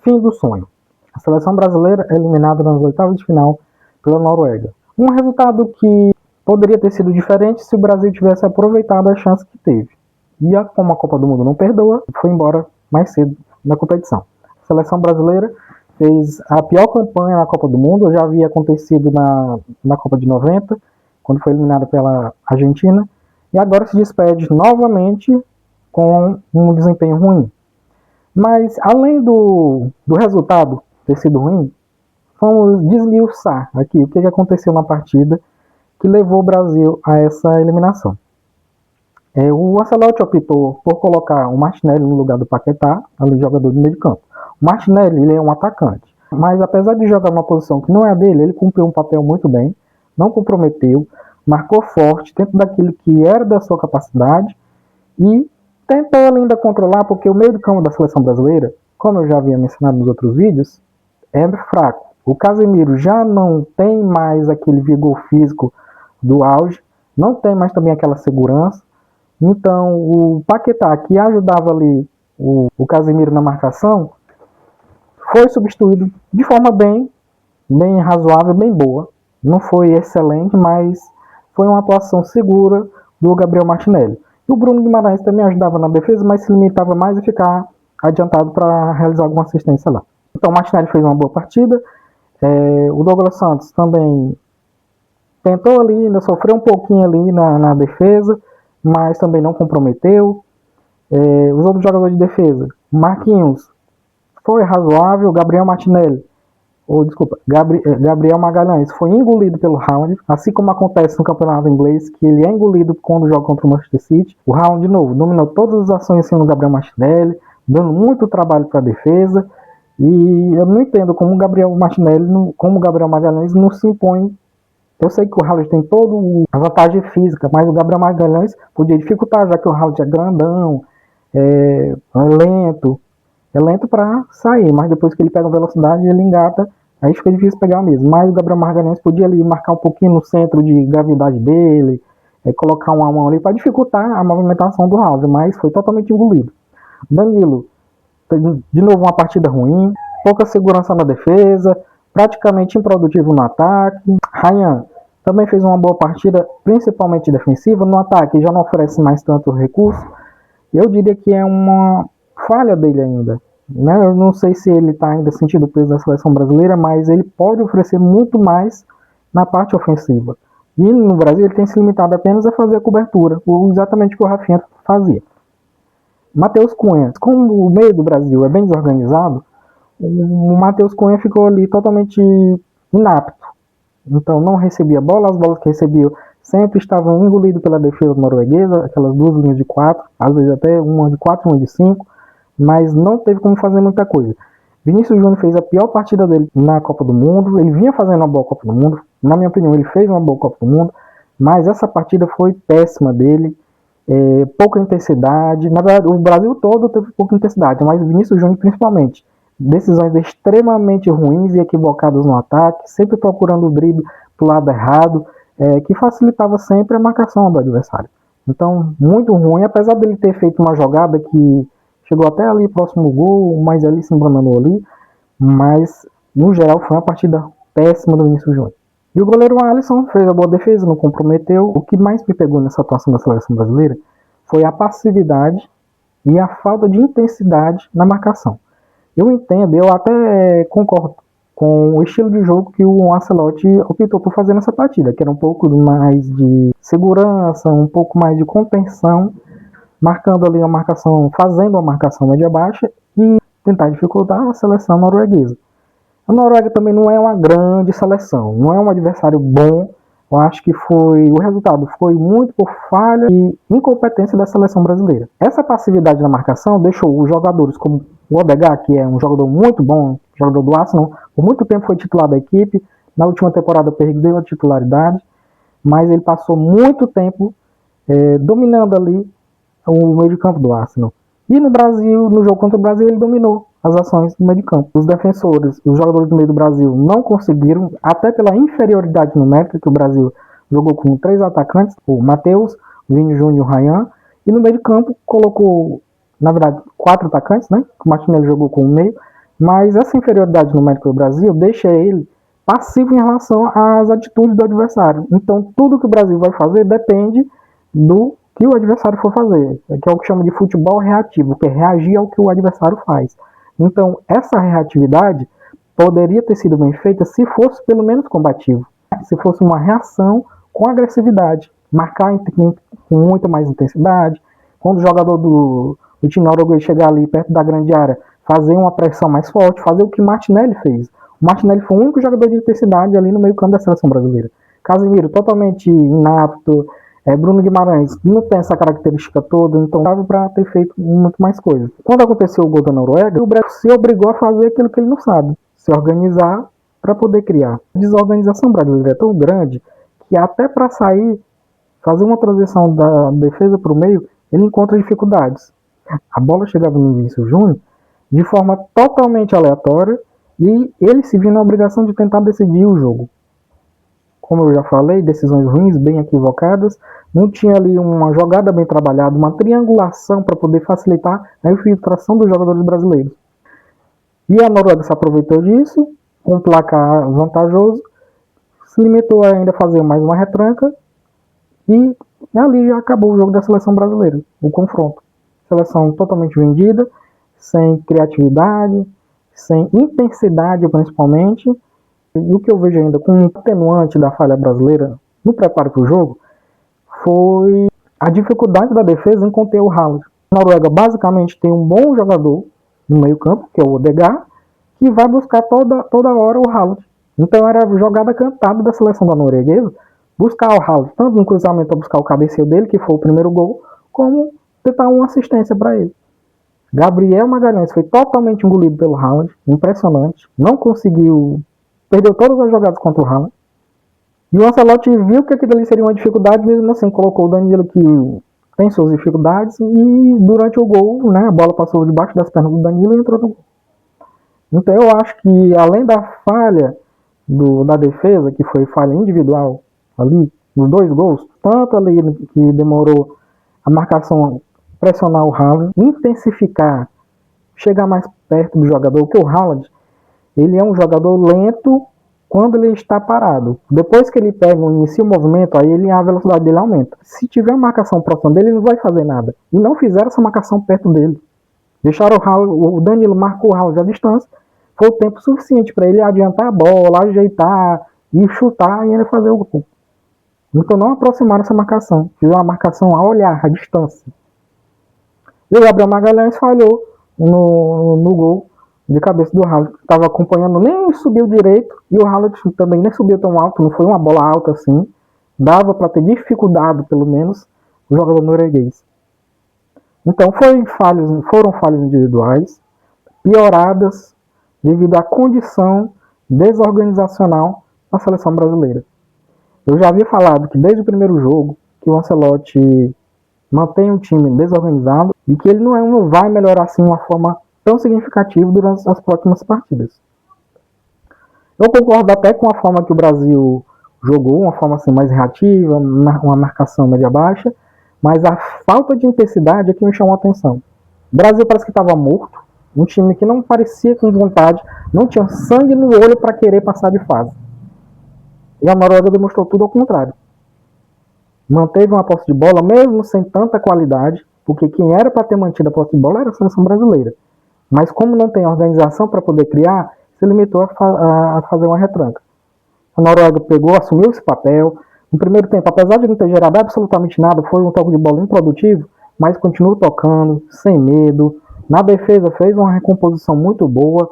Fim do sonho. A seleção brasileira é eliminada nas oitavas de final pela Noruega. Um resultado que poderia ter sido diferente se o Brasil tivesse aproveitado a chance que teve. E como a Copa do Mundo não perdoa, foi embora mais cedo na competição. A seleção brasileira fez a pior campanha na Copa do Mundo. Já havia acontecido na Copa de 90, quando foi eliminada pela Argentina. E agora se despede novamente com um desempenho ruim. Mas, além do resultado ter sido ruim, vamos desmiuçar aqui o que aconteceu na partida que levou o Brasil a essa eliminação. O Ancelotti optou por colocar o Martinelli no lugar do Paquetá, ali jogador de meio de campo. O Martinelli, ele é um atacante, mas apesar de jogar numa posição que não é a dele, ele cumpriu um papel muito bem, não comprometeu, marcou forte dentro daquilo que era da sua capacidade e tentou ainda controlar, porque o meio de campo da seleção brasileira, como eu já havia mencionado nos outros vídeos, é fraco. O Casemiro já não tem mais aquele vigor físico do auge, não tem mais também aquela segurança. Então, o Paquetá, que ajudava ali o Casemiro na marcação, foi substituído de forma bem razoável, bem boa. Não foi excelente, mas foi uma atuação segura do Gabriel Martinelli. E o Bruno Guimarães também ajudava na defesa, mas se limitava mais a ficar adiantado para realizar alguma assistência lá. Então, o Martinelli fez uma boa partida. O Douglas Santos também tentou ali, ainda sofreu um pouquinho ali na defesa, mas também não comprometeu. Os outros jogadores de defesa, Marquinhos foi razoável, Gabriel Magalhães foi engolido pelo Haaland, assim como acontece no campeonato inglês, que ele é engolido quando joga contra o Manchester City. O Haaland, de novo, dominou todas as ações no Gabriel Martinelli, dando muito trabalho para a defesa, e eu não entendo como o Gabriel Magalhães não se impõe. Eu sei que o Haaland tem toda a vantagem física, mas o Gabriel Magalhães podia dificultar, já que o Haaland é grandão, é lento para sair, mas depois que ele pega a velocidade, ele engata, aí fica difícil pegar mesmo. Mas o Gabriel Magalhães podia ali marcar um pouquinho no centro de gravidade dele, colocar uma mão ali para dificultar a movimentação do Haaland, mas foi totalmente engolido. Danilo, de novo uma partida ruim, pouca segurança na defesa, praticamente improdutivo no ataque. Ryan também fez uma boa partida, principalmente defensiva. No ataque já não oferece mais tanto recurso. Eu diria que é uma falha dele ainda. Né? Eu não sei se ele está ainda sentindo o peso da seleção brasileira, mas ele pode oferecer muito mais na parte ofensiva. E no Brasil ele tem se limitado apenas a fazer a cobertura, exatamente o que o Rafinha fazia. Matheus Cunha, como o meio do Brasil é bem desorganizado, o Matheus Cunha ficou ali totalmente inapto. Então não recebia bola, as bolas que recebia sempre estavam engolidas pela defesa norueguesa, aquelas duas linhas de 4, às vezes até uma de 4 e uma de 5, mas não teve como fazer muita coisa. Vinícius Júnior fez a pior partida dele na Copa do Mundo, ele vinha fazendo uma boa Copa do Mundo, na minha opinião ele fez uma boa Copa do Mundo, mas essa partida foi péssima dele, pouca intensidade. Na verdade o Brasil todo teve pouca intensidade, mas o Vinícius Júnior principalmente. Decisões extremamente ruins e equivocadas no ataque, sempre procurando o drible pro lado errado, que facilitava sempre a marcação do adversário. Então, muito ruim, apesar dele ter feito uma jogada que chegou até ali próximo ao gol, mas ali se embranou ali, mas no geral foi uma partida péssima do Vinícius Júnior. E o goleiro Alisson fez a boa defesa, não comprometeu. O que mais me pegou nessa atuação da seleção brasileira foi a passividade e a falta de intensidade na marcação. Eu entendo, eu até concordo com o estilo de jogo que o Ancelotti optou por fazer nessa partida, que era um pouco mais de segurança, um pouco mais de contenção, marcando ali a marcação, fazendo a marcação média-baixa e tentar dificultar a seleção norueguesa. A Noruega também não é uma grande seleção, não é um adversário bom. Eu acho que o resultado foi muito por falha e incompetência da seleção brasileira. Essa passividade na marcação deixou os jogadores como o Odegaard, que é um jogador muito bom, jogador do Arsenal, por muito tempo foi titular da equipe, na última temporada perdeu a titularidade, mas ele passou muito tempo dominando ali o meio de campo do Arsenal. E no Brasil, no jogo contra o Brasil, ele dominou as ações no meio de campo. Os defensores, os jogadores do meio do Brasil não conseguiram, até pela inferioridade numérica, que o Brasil jogou com 3 atacantes, o Matheus, o Vini Júnior e o Ryan, e no meio de campo colocou, na verdade, 4 atacantes, né? O Martinelli jogou com o meio, Mas essa inferioridade numérica do Brasil deixa ele passivo em relação às atitudes do adversário. Então, tudo que o Brasil vai fazer depende do que o adversário for fazer, que é o que chama de futebol reativo, que é reagir ao que o adversário faz. Então, essa reatividade poderia ter sido bem feita se fosse pelo menos combativo, se fosse uma reação com agressividade, marcar com muita mais intensidade. Quando o jogador do time norueguês chegar ali perto da grande área, fazer uma pressão mais forte, fazer o que Martinelli fez. O Martinelli foi o único jogador de intensidade ali no meio campo da seleção brasileira. Casemiro, totalmente inapto. Bruno Guimarães não tem essa característica toda, então dava para ter feito muito mais coisas. Quando aconteceu o gol da Noruega, o Brasil se obrigou a fazer aquilo que ele não sabe, se organizar para poder criar. A desorganização brasileira é tão grande que até para sair, fazer uma transição da defesa para o meio, ele encontra dificuldades. A bola chegava no Vinícius Júnior de forma totalmente aleatória e ele se viu na obrigação de tentar decidir o jogo. Como eu já falei, decisões ruins, bem equivocadas, não tinha ali uma jogada bem trabalhada, uma triangulação para poder facilitar a infiltração dos jogadores brasileiros. E a Noruega se aproveitou disso, com um placar vantajoso, se limitou a ainda fazer mais uma retranca e ali já acabou o jogo da seleção brasileira, o confronto. Seleção totalmente vendida, sem criatividade, sem intensidade principalmente. E o que eu vejo ainda com um atenuante da falha brasileira no preparo para o jogo foi a dificuldade da defesa em conter o Haaland. A Noruega basicamente tem um bom jogador no meio campo, que é o Odegaard, que vai buscar toda hora o Haaland. Então era a jogada cantada da seleção da norueguesa, buscar o Haaland, tanto no cruzamento para buscar o cabeceio dele, que foi o primeiro gol, como tentar uma assistência para ele. Gabriel Magalhães foi totalmente engolido pelo Haaland, impressionante, não conseguiu, perdeu todas as jogadas contra o Haaland. E o Ancelotti viu que aquilo ali seria uma dificuldade, mesmo assim colocou o Danilo, que tem suas dificuldades, e durante o gol, né, a bola passou debaixo das pernas do Danilo e entrou no gol. Então eu acho que além da falha da defesa, que foi falha individual ali, nos dois gols, tanto ali que demorou a marcação pressionar o Haaland, intensificar, chegar mais perto do jogador, porque o Haaland, ele é um jogador lento quando ele está parado. Depois que ele pega e inicia o movimento, aí a velocidade dele aumenta. Se tiver uma marcação próxima dele, ele não vai fazer nada. E não fizeram essa marcação perto dele. Deixaram o Danilo, marcou o Haaland à distância, foi o tempo suficiente para ele adiantar a bola, ajeitar e chutar e ele fazer o gol. Então não aproximaram essa marcação, fizeram uma marcação a olhar, a distância. E o Gabriel Magalhães falhou no gol de cabeça do Haaland, que estava acompanhando, nem subiu direito, e o Haaland também nem subiu tão alto, não foi uma bola alta assim, dava para ter dificuldade, pelo menos, o jogador norueguês. Então foram falhas individuais, pioradas devido à condição desorganizacional da seleção brasileira. Eu já havia falado que desde o primeiro jogo, que o Ancelotti mantém o time desorganizado e que ele não vai melhorar assim de uma forma tão significativa durante as próximas partidas. Eu concordo até com a forma que o Brasil jogou, uma forma assim mais reativa, uma marcação média-baixa, mas a falta de intensidade é que me chamou a atenção. O Brasil parece que estava morto, um time que não parecia com vontade, não tinha sangue no olho para querer passar de fase. E a Noruega demonstrou tudo ao contrário. Manteve uma posse de bola, mesmo sem tanta qualidade, porque quem era para ter mantido a posse de bola era a seleção brasileira. Mas como não tem organização para poder criar, se limitou a fazer uma retranca. A Noruega pegou, assumiu esse papel. No primeiro tempo, apesar de não ter gerado absolutamente nada, foi um toque de bola improdutivo, mas continuou tocando, sem medo. Na defesa fez uma recomposição muito boa.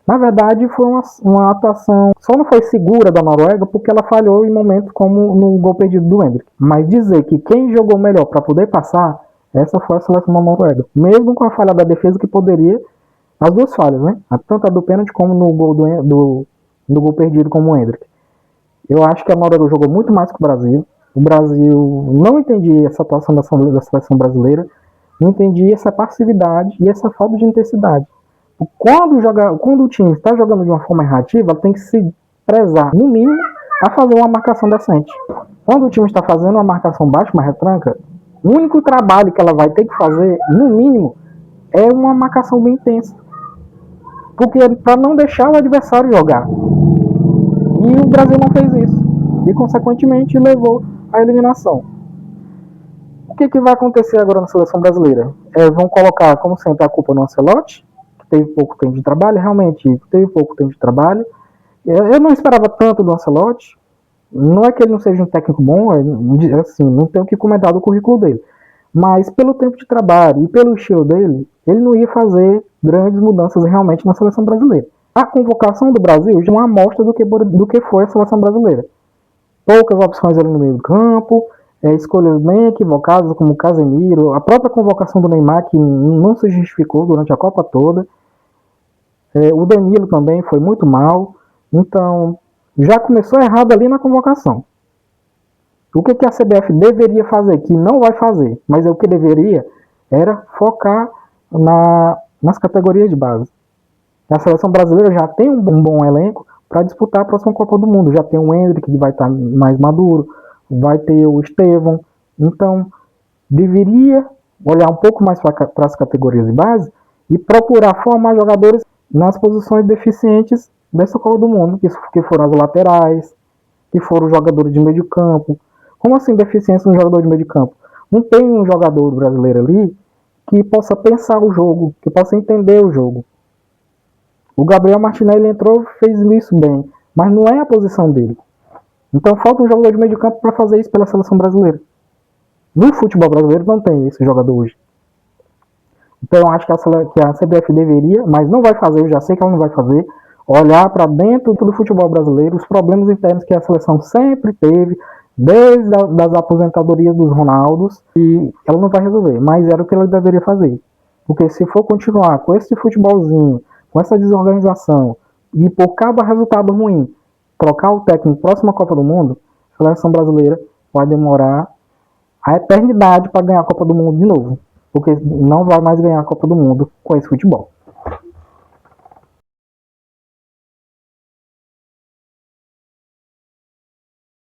Na verdade, foi uma atuação, só não foi segura da Noruega porque ela falhou em momentos como no gol perdido do Endrick. Mas dizer que quem jogou melhor para poder passar, essa foi a seleção da Noruega. Mesmo com a falha da defesa que poderia, as duas falhas, né? Tanto a do pênalti como no gol no gol perdido como o Endrick. Eu acho que a Noruega jogou muito mais que o Brasil. O Brasil não entendia essa atuação da seleção brasileira, não entendia essa passividade e essa falta de intensidade. Quando o time está jogando de uma forma errativa, ela tem que se prezar, no mínimo, a fazer uma marcação decente. Quando o time está fazendo uma marcação baixa, uma retranca, o único trabalho que ela vai ter que fazer, no mínimo, é uma marcação bem intensa. porque para não deixar o adversário jogar. E o Brasil não fez isso. E, consequentemente, levou à eliminação. O que vai acontecer agora na seleção brasileira? Vão colocar, como sempre, a culpa no Ancelotti, que teve pouco tempo de trabalho. Realmente, teve pouco tempo de trabalho. Eu não esperava tanto do Ancelotti. Não é que ele não seja um técnico bom, assim, não tenho o que comentar do currículo dele. Mas pelo tempo de trabalho e pelo estilo dele, ele não ia fazer grandes mudanças realmente na seleção brasileira. A convocação do Brasil já é uma amostra do que foi a seleção brasileira. Poucas opções ali no meio do campo, escolhas bem equivocadas, como o Casemiro, a própria convocação do Neymar, que não se justificou durante a Copa toda. O Danilo também foi muito mal. Então, já começou errado ali na convocação. O que a CBF deveria fazer, que não vai fazer, mas o que deveria, era focar nas categorias de base. A seleção brasileira já tem um bom elenco para disputar a próxima Copa do Mundo. Já tem o Endrick, que vai estar mais maduro, vai ter o Estevão. Então, deveria olhar um pouco mais para as categorias de base e procurar formar jogadores nas posições deficientes dessa Copa do Mundo, que foram as laterais, que foram os jogadores de meio de campo. Como assim deficiência no jogador de meio de campo? Não tem um jogador brasileiro ali que possa pensar o jogo, que possa entender o jogo. O Gabriel Martinelli entrou, fez isso bem, mas não é a posição dele. Então falta um jogador de meio de campo para fazer isso pela seleção brasileira. No futebol brasileiro não tem esse jogador hoje. Então eu acho que a CBF deveria, mas não vai fazer, eu já sei que ela não vai fazer, olhar para dentro do futebol brasileiro, os problemas internos que a seleção sempre teve, desde as aposentadorias dos Ronaldos, e ela não vai resolver, mas era o que ela deveria fazer. Porque se for continuar com esse futebolzinho, com essa desorganização, e por cada resultado ruim, trocar o técnico próximo à Copa do Mundo, a seleção brasileira vai demorar a eternidade para ganhar a Copa do Mundo de novo. Porque não vai mais ganhar a Copa do Mundo com esse futebol.